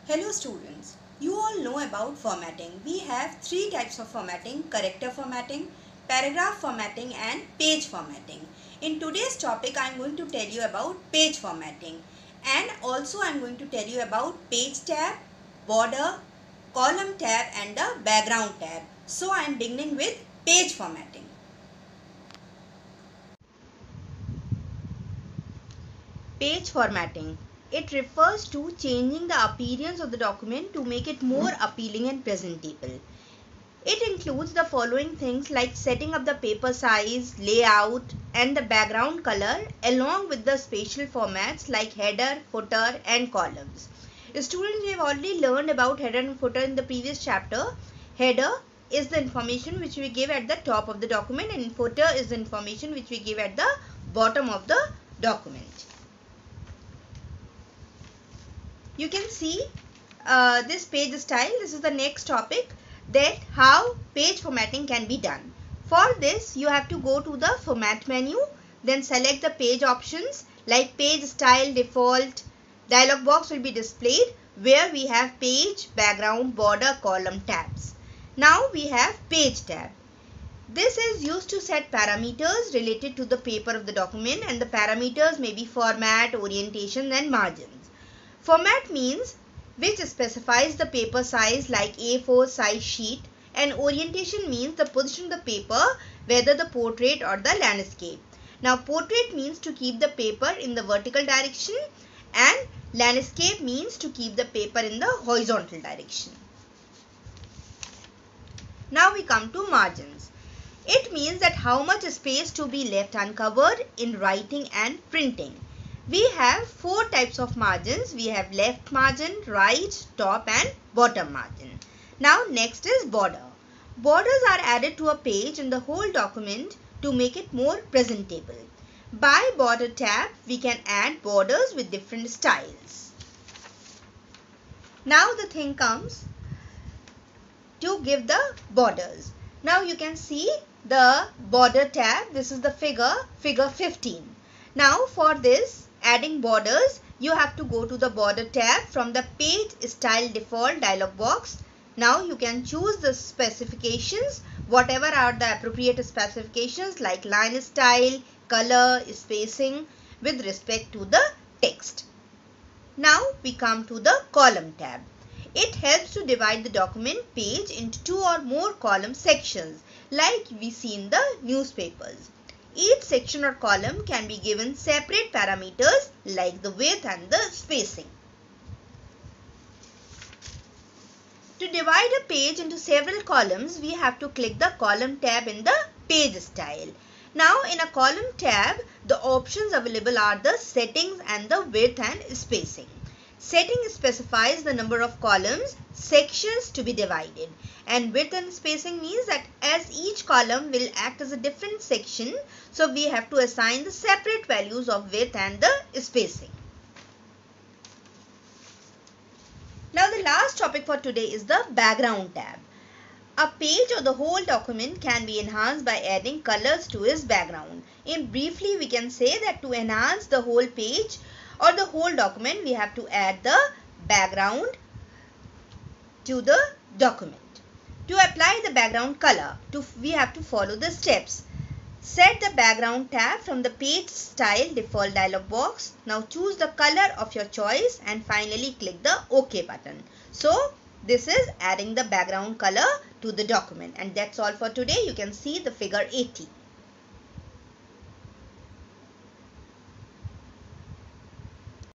Hello students, you all know about formatting. We have three types of formatting: character formatting, paragraph formatting and page formatting. In today's topic I am going to tell you about page formatting, and also I am going to tell you about page tab, border, column tab and the background tab. So I am beginning with page formatting. Page formatting. It refers to changing the appearance of the document to make it more appealing and presentable. It includes the following things like setting up the paper size, layout and the background color along with the spatial formats like header, footer and columns. Students, we have already learned about header and footer in the previous chapter. Header is the information which we give at the top of the document and footer is the information which we give at the bottom of the document. You can see this page style. This is the next topic, that how page formatting can be done. For this you have to go to the format menu, then select the page options like page style, default. Dialog box will be displayed where we have page, background, border, column tabs. Now we have page tab. This is used to set parameters related to the paper of the document, and the parameters may be format, orientation and margins. Format means which specifies the paper size like A4 size sheet, and orientation means the position of the paper, whether the portrait or the landscape. Now portrait means to keep the paper in the vertical direction and landscape means to keep the paper in the horizontal direction. Now we come to margins. It means that how much space to be left uncovered in writing and printing. We have four types of margins. We have left margin, right, top and bottom margin. Now next is border. Borders are added to a page in the whole document to make it more presentable. By border tab, we can add borders with different styles. Now the thing comes to give the borders. Now you can see the border tab. This is the figure 15. Now for this adding borders, you have to go to the border tab from the page style default dialog box. Now you can choose the specifications, whatever are the appropriate specifications like line style, color, spacing with respect to the text. Now we come to the column tab. It helps to divide the document page into two or more column sections like we see in the newspapers. Each section or column can be given separate parameters like the width and the spacing. To divide a page into several columns, we have to click the column tab in the page style. Now in a column tab, the options available are the settings and the width and spacing. Setting specifies the number of columns, sections to be divided, and width and spacing means that as each column will act as a different section, so we have to assign the separate values of width and the spacing. Now the last topic for today is the background tab. A page or the whole document can be enhanced by adding colors to its background. In briefly, we can say that to enhance the whole page or the whole document, we have to add the background to the document. To apply the background color, we have to follow the steps. Set the background tab from the page style default dialog box. Now choose the color of your choice and finally click the OK button. So this is adding the background color to the document, and that's all for today. You can see the figure 80.